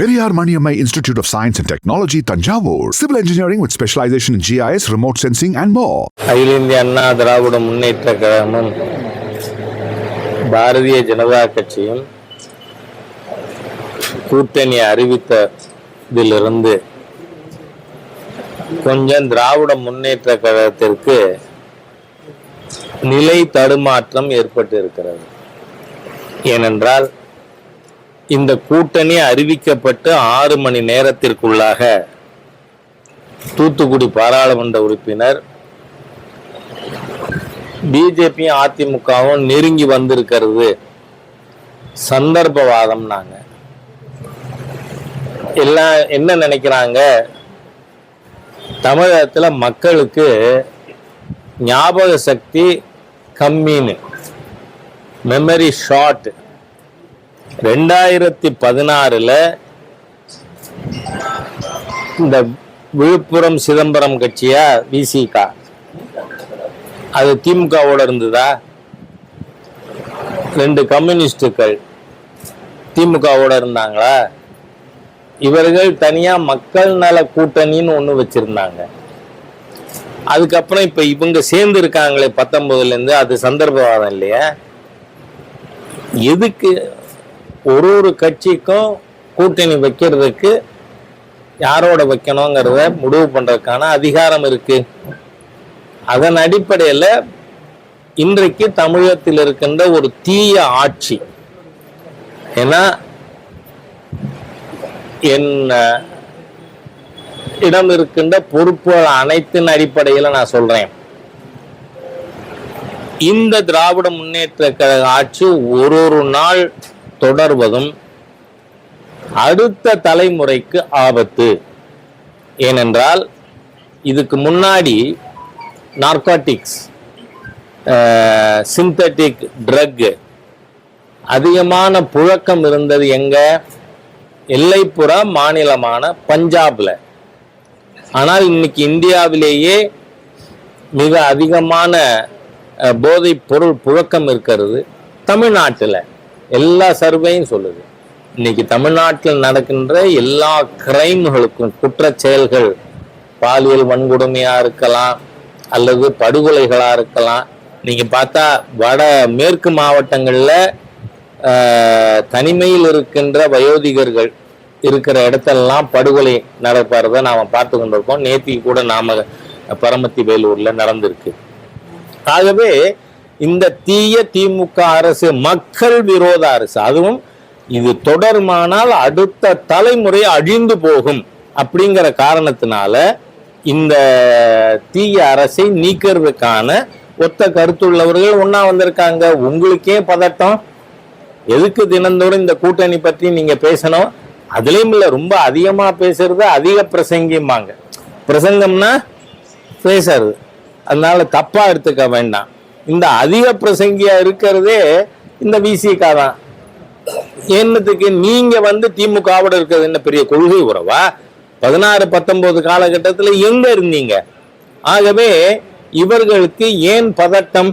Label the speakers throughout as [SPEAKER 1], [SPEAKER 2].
[SPEAKER 1] Periyar Maniammai Institute of Science and Technology, Tanjavur. Civil engineering with specialization in GIS, remote sensing and more.
[SPEAKER 2] அகில இந்திய அண்ணா திராவிட முன்னேற்ற கழகமும் பாரதிய ஜனதா கட்சியும் கூட்டணி அறிவித்ததிலிருந்து கொஞ்சம் திராவிட முன்னேற்ற கழகத்திற்கு நிலை தடுமாற்றம் ஏற்பட்டு இருக்கிறது. ஏனென்றால் இந்த கூட்டணி அறிவிக்கப்பட்டு 6 மணி நேரத்திற்குள்ளாக தூத்துக்குடி பாராளுமன்ற உறுப்பினர் பிஜேபியும் அதிமுகவும் நெருங்கி வந்திருக்கிறது சந்தர்ப்பவாதம். நாங்க எல்லாம் என்ன நினைக்கிறாங்க, தமிழகத்துல மக்களுக்கு ஞாபக சக்தி கம்மின்னு, மெமரி ஷார்ட். 2016 இந்த விழுப்புரம் சிதம்பரம் கட்சியா விசிகா, அது திமுகவோட இருந்ததா? 2 கம்யூனிஸ்டுகள் திமுகவோட இருந்தாங்களா? இவர்கள் தனியா மக்கள் நல கூட்டணின்னு ஒண்ணு வச்சிருந்தாங்க. அதுக்கப்புறம் இப்ப இவங்க சேர்ந்து இருக்காங்களே 19ல இருந்து, அது சந்தர்ப்பவாதம் இல்லையா? எதுக்கு ஒரு கட்சிக்கும் கூட்டணி வைக்கிறதுக்கு யாரோட வைக்கணுங்கிறத முடிவு பண்றதுக்கான அதிகாரம் இருக்கு. அதன் அடிப்படையில் இன்றைக்கு தமிழகத்தில் இருக்கின்ற ஒரு தீய ஆட்சி, ஏன்னா என் இடம் இருக்கின்ற பொறுப்புகள் அனைத்தின் அடிப்படையில் நான் சொல்றேன், இந்த திராவிட முன்னேற்ற கழக ஆட்சி ஒரு நாள் தொடர்வதும் அடுத்த தலைமுறைக்கு ஆபத்து. ஏனென்றால் இதுக்கு முன்னாடி நார்காட்டிக்ஸ், சிந்தட்டிக் ட்ரக் அதிகமான புழக்கம் இருந்தது எங்க? எல்லைப்புற மாநிலமான பஞ்சாப்ல. ஆனால் இன்னைக்கு இந்தியாவிலேயே மிக அதிகமான போதைப் பொருள் புழக்கம் இருக்கிறது தமிழ்நாட்டில். எல்லா சர்வேயும் சொல்லுது, இன்னைக்கு தமிழ்நாட்டில் நடக்கின்ற எல்லா கிரைம்களுக்கும், குற்ற செயல்கள், பாலியல் வன்கொடுமையா இருக்கலாம் அல்லது படுகொலைகளா இருக்கலாம். நீங்க பார்த்தா வட மேற்கு மாவட்டங்கள்ல தனிமையில் இருக்கின்ற வயோதிகர்கள் இருக்கிற இடத்தெல்லாம் படுகொலை நடப்பறத நாம பார்த்து கொண்டிருக்கோம். நேத்திக்கு கூட நாம பரமத்தி வேலூர்ல நடந்திருக்கு. ஆகவே இந்த தீய திமுக அரசு மக்கள் விரோத அரசு, அதுவும் இது தொடருமானால் அடுத்த தலைமுறை அழிந்து போகும் அப்படிங்கிற காரணத்தினால இந்த தீய அரசை நீக்கிறதுக்கான ஒத்த கருத்துள்ளவர்கள் ஒன்னா வந்திருக்காங்க. உங்களுக்கே பதட்டம், எதுக்கு தினந்தோறும் இந்த கூட்டணி பற்றி நீங்க பேசணும்? அதுலயும் இல்ல, ரொம்ப அதிகமா பேசுறது அதிக பிரசங்கிம்பாங்க. பிரசங்கம்னா பேசுறது, அதனால தப்பா எடுத்துக்க வேண்டாம். இந்த அதிக பிரசங்கியா இருக்கிறதே இந்த விசிகா தான். என்னத்துக்கு நீங்க திமுகவோட இருக்கிறது என்ன பெரிய கொள்கை உறவா? 16-19 காலகட்டத்தில் எங்க இருந்தீங்க? ஆகவே இவர்களுக்கு ஏன் பதட்டம்?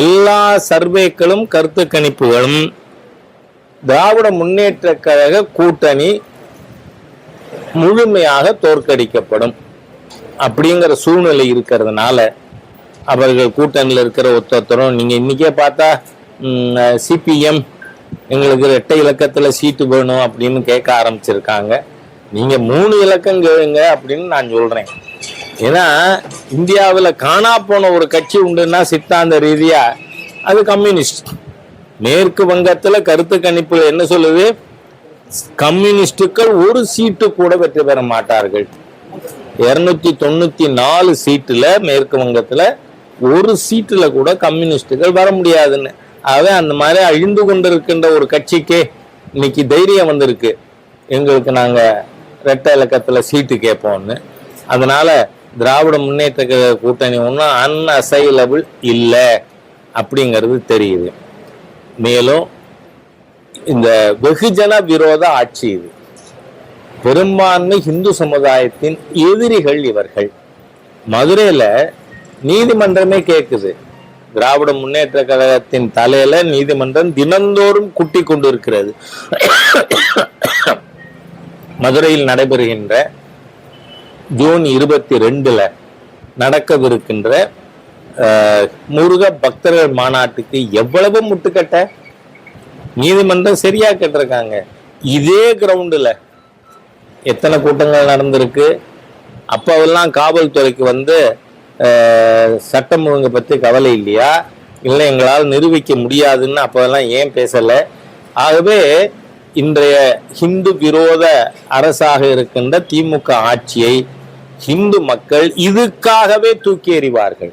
[SPEAKER 2] எல்லா சர்வேக்களும் கருத்து கணிப்புகளும் திராவிட முன்னேற்ற கழக கூட்டணி முழுமையாக தோற்கடிக்கப்படும் அப்படிங்கிற சூழ்நிலை இருக்கிறதுனால அவர்கள் கூட்டணியில் இருக்கிற ஒருத்தரும், நீங்க இன்னைக்கே பார்த்தா சிபிஎம் எங்களுக்கு 2 இலக்கத்துல சீட்டு வேணும் அப்படின்னு கேட்க ஆரம்பிச்சிருக்காங்க. நீங்க 3 இலக்கம் கேளுங்க அப்படின்னு நான் சொல்றேன். ஏன்னா இந்தியாவில் காணா போன ஒரு கட்சி உண்டுன்னா சித்தாந்த ரீதியா அது கம்யூனிஸ்ட். மேற்கு வங்கத்துல கருத்து கணிப்பு என்ன சொல்லுது? கம்யூனிஸ்டுகள் ஒரு சீட்டு கூட வெற்றி பெற மாட்டார்கள். 294 சீட்டுல மேற்கு வங்கத்துல ஒரு சீட்டுல கூட கம்யூனிஸ்டுகள் வர முடியாதுன்னு. ஆகவே அந்த மாதிரி அழிந்து கொண்டிருக்கின்ற ஒரு கட்சிக்கே இன்னைக்கு தைரியம் வந்திருக்கு, எங்களுக்கு நாங்க 2 இலக்கத்துல சீட்டு கேட்போம்னு. அதனால திராவிட முன்னேற்ற கூட்டணி ஒன்றும் அன்அசைலபிள் இல்லை அப்படிங்கிறது தெரியுது. மேலும் இந்த வெகுஜன விரோத ஆட்சி இது. பெரும்பான்மை இந்து சமுதாயத்தின் எதிரிகள் இவர்கள். மதுரையில நீதிமன்றமே கேட்குது, திராவிட முன்னேற்ற கழகத்தின் தலையில நீதிமன்றம் தினந்தோறும் குட்டி கொண்டு இருக்கிறது. மதுரையில் நடைபெறுகின்ற ஜூன் 22 நடக்கவிருக்கின்ற முருக பக்தர்கள் மாநாட்டுக்கு எவ்வளவு முட்டுக்கட்ட நீதிமன்றம் சரியா கேட்டிருக்காங்க. இதே கிரவுண்டில் எத்தனை கூட்டங்கள் நடந்திருக்கு. அப்போவெல்லாம் காவல்துறைக்கு வந்து சட்டம் ஒழுங்கை பற்றி கவலை இல்லையா, இல்லை எங்களால் நிரூபிக்க முடியாதுன்னு அப்போதெல்லாம் ஏன் பேசலை? ஆகவே இன்றைய ஹிந்து விரோத அரசாக இருக்கின்ற திமுக ஆட்சியை ஹிந்து மக்கள் இதுக்காகவே தூக்கி எறிவார்கள்,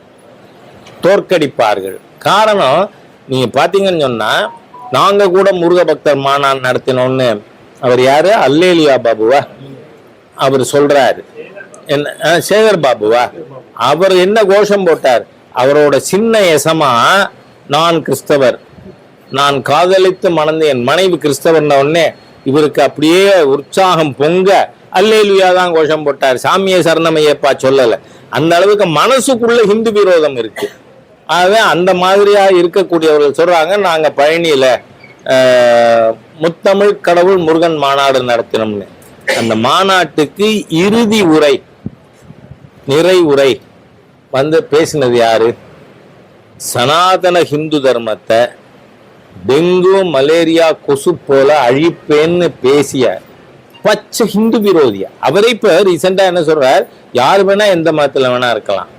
[SPEAKER 2] தோற்கடிப்பார்கள். காரணம் நீங்க பாத்தீங்கன்னு சொன்னா, நாங்க கூட முருக பக்தர் மாநாடு நடத்தினோன்னு அவர் யாரு, அல்லேலியா பாபுவா அவர் சொல்றாரு, என்ன சேகர் பாபுவா அவர் என்ன கோஷம் போட்டார்? அவரோட சின்ன எசமா நான் கிறிஸ்தவர், நான் காதலித்து மணந்து என் மனைவி கிறிஸ்தவர்ன உடனே இவருக்கு அப்படியே உற்சாகம் பொங்க அல்லேலுயா தான் கோஷம் போட்டார். சாமியை சரணமையப்பா சொல்லலை. அந்த அளவுக்கு மனசுக்குள்ள ஹிந்து விரோதம் இருக்கு. ஆகவே அந்த மாதிரியா இருக்கக்கூடியவர்கள் சொல்றாங்க, நாங்க பழனியில முத்தமிழ் கடவுள் முருகன் மாநாடு நடத்தினோம்னு. அந்த மாநாட்டுக்கு இறுதி உரை, நிறை உரை வந்து பேசினது யாரு? சனாதன ஹிந்து தர்மத்தை டெங்கு மலேரியா கொசு போல அழிப்பேன்னு பேசிய பச்சை ஹிந்து விரோதியா அவரை இப்ப ரீசெண்டா என்ன சொல்றார், யார் வேணா எந்த மதத்துல வேணா இருக்கலாம்,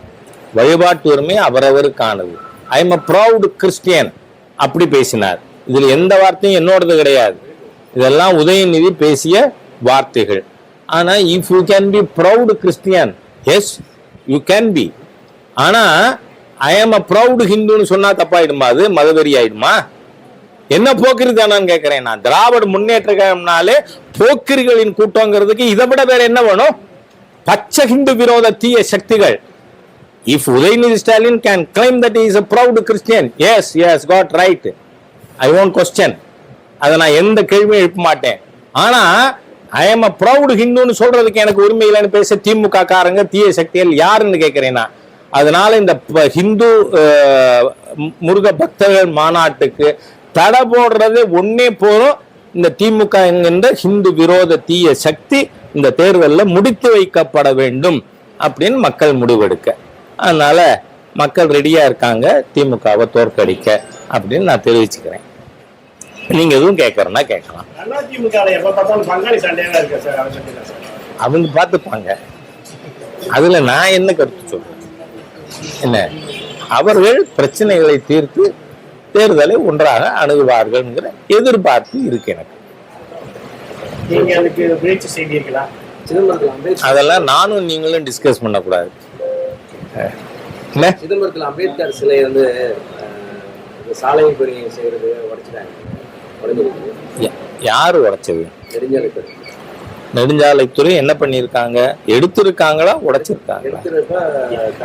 [SPEAKER 2] வழிபாட்டு உரிமை அவரவருக்கானது, I am a proud Christian அப்படி பேசினார். இதுல எந்த வார்த்தையும் என்னோடது கிடையாது, இதெல்லாம் உதயநிதி பேசிய வார்த்தைகள். ஆனா if you can be proud Christian, yes you can be. ஆனா ஐ எம் அ ப்ரௌட் ஹிந்துன்னு சொன்னா தப்பாயிடுமா? அது மதவெறி ஆயிடுமா? என்ன போக்கிரி தானான்னு கேட்கிறேன் நான். திராவிட முன்னேற்ற கழகம்னாலே போக்கிரிகளின் கூட்டங்கிறதுக்கு இதை விட வேற என்ன வேணும்? பச்சை ஹிந்து விரோத தீய சக்திகள். If Udhayanidhi Stalin can claim that is a proud Christian, yes, yes, got right, I won't question. அதை நான் எந்த கேள்வியும் எழுப்ப மாட்டேன். ஆனா ஐ எம் அ ப்ரௌட் ஹிந்துன்னு சொல்றதுக்கு எனக்கு உரிமை இல்லைன்னு பேச திமுக காரங்க தீய சக்திகள் யாருன்னு கேட்கிறேன்னா, அதனால இந்த ஹிந்து முருக பக்தர்கள் மாநாட்டுக்கு தடை போடுறது ஒன்னே போதும். இந்த திமுக என்கின்ற ஹிந்து விரோத தீய சக்தி இந்த தேர்தலில் முடித்து வைக்கப்பட வேண்டும் அப்படின்னு மக்கள் முடிவெடுக்க. அதனால மக்கள் ரெடியா இருக்காங்க திமுகவை தோற்கடிக்க அப்படின்னு நான் தெரிவிச்சுக்கிறேன். நீங்க எதுவும் கேட்கறேன்னா கேட்கலாம். அவங்க பார்த்துப்பாங்க, அதுல நான் என்ன கருத்து சொல்றேன்? என்ன, அவர்கள் பிரச்சனைகளை தீர்த்து தேர்தலை ஒன்றாக அணுகுவார்கள் எதிர்பார்ப்பு இருக்கு எனக்கு. அதெல்லாம் நானும் நீங்களும் டிஸ்கஸ் பண்ணக்கூடாது.
[SPEAKER 3] சிதம்பரத்தில் அம்பேத்கர் சிலை வந்து சாலை பணி செய்யறது உடைச்சிட்டாங்க.
[SPEAKER 2] யாரு உடைச்சது? நெடுஞ்சாலைத்துறை என்ன பண்ணிருக்காங்க? எடுத்திருக்காங்களா உடைச்சிருக்காங்களா?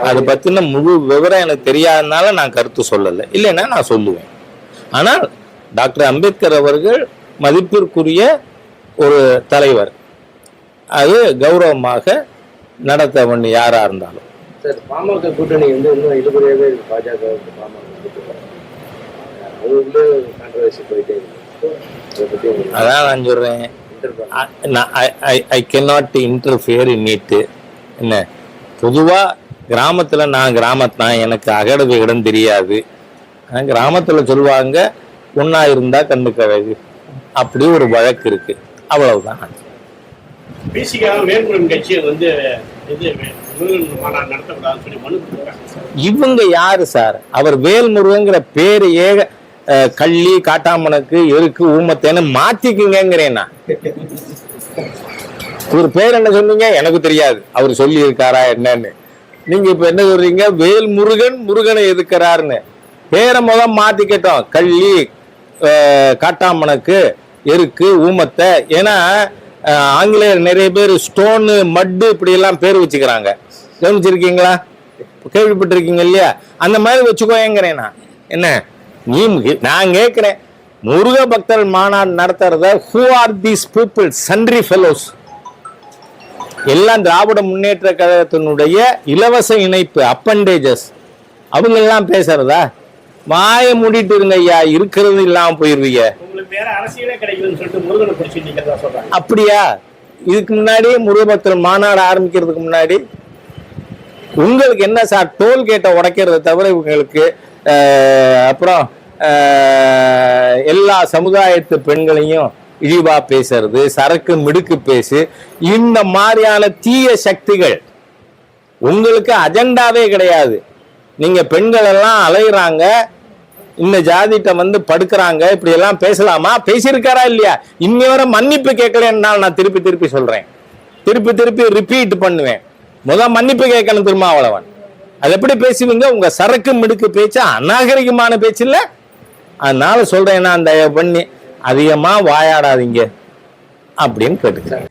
[SPEAKER 2] அதை பத்தின முழு விவரம் எனக்கு தெரியாதனால நான் கருத்து சொல்லலை. இல்லைன்னா நான் சொல்லுவேன். ஆனால் டாக்டர் அம்பேத்கர் அவர்கள் மதிப்பிற்குரிய ஒரு தலைவர், அது கௌரவமாக நடத்த வேண்டிய யாரா இருந்தாலும்.
[SPEAKER 3] சார், பாமக கூட்டணி வந்து இன்னும் இழுபறியாவே பாஜக
[SPEAKER 2] அதான் நான் சொல்றேன், I cannot interfere in it. என்ன, பொதுவா கிராமத்துல நான் கிராமத்தான், எனக்கு அகட விகடம் தெரியாது. கிராமத்துல சொல்லுவாங்க ஒன்னா இருந்தா கண்ணுக்கு அழகு, அப்படி ஒரு வழக்கு இருக்கு, அவ்வளவுதான். இவங்க யாரு சார்? அவர் வேல்முருகங்கிற பேரு ஏக கள்ளி காட்டாமனுக்கு எருக்கு ஊமத்தேன்னு மாத்திக்குங்கிறேன்னா, ஒரு பேர் என்ன சொன்னீங்க எனக்கு தெரியாது, அவர் சொல்லி இருக்காரா என்னன்னு. நீங்க இப்ப என்ன சொல்றீங்க? வேல்முருகன் முருகனை எதுக்கிறாருன்னு. பேரை முதல் மாத்திக்கிட்டோம், கள்ளி காட்டாமனுக்கு எருக்கு ஊமத்தை. ஏன்னா ஆங்கிலேயர் நிறைய பேர் ஸ்டோனு மட்டு இப்படி எல்லாம் பேர் வச்சுக்கிறாங்க, கவனிச்சிருக்கீங்களா? கேள்விப்பட்டிருக்கீங்க இல்லையா? அந்த மாதிரி வச்சுக்கோங்கிறேன் நான். என்ன நீ, நான் கேட்கிறேன், முருக பக்தர் மாநாடு நடத்துறத who are these people? Sundry fellows எல்லாம் திராவிட முன்னேற்ற கழகத்தினுடைய இலவச இணைப்பு அப்பண்டேஜஸ், அவங்க எல்லாம் பேசுறதா? வாய மூடிட்டு இருங்க ஐயா, இருக்கிறது இல்லாம போயிருவீங்க. அப்படியா? இதுக்கு முன்னாடி முருகபக்தர் மாநாடு ஆரம்பிக்கிறதுக்கு முன்னாடி உங்களுக்கு என்ன சார் டோல்கேட்டை உடைக்கிறத தவிர இவங்களுக்கு அப்புறம் எல்லா சமுதாயத்து பெண்களையும் இழிவா பேசுறது, சரக்கு மிடுக்கு பேசு, இந்த மாதிரியான தீய சக்திகள் உங்களுக்கு அஜெண்டாவே கிடையாது. நீங்க பெண்கள் எல்லாம் அலையிறாங்க, இந்த ஜாதிட்ட வந்து படுக்கிறாங்க, இப்படி எல்லாம் பேசலாமா? பேசியிருக்காரா இல்லையா? இன்னி வரை மன்னிப்பு கேட்கலன்னா நான் திருப்பி திருப்பி சொல்றேன், திருப்பி ரிப்பீட் பண்ணுவேன். மன்னிப்பு கேட்கணும் திருமாவளவன். அது எப்படி பேசுவீங்க? உங்க சரக்கு மிடுக்கு பேச்சு அநாகரிகமான பேச்சு இல்ல. அதனால சொல்றேன், நான் தயவு பண்ணி அதிகமா வாயாடாதீங்க அப்படின்னு கேட்டுக்கிறேன்.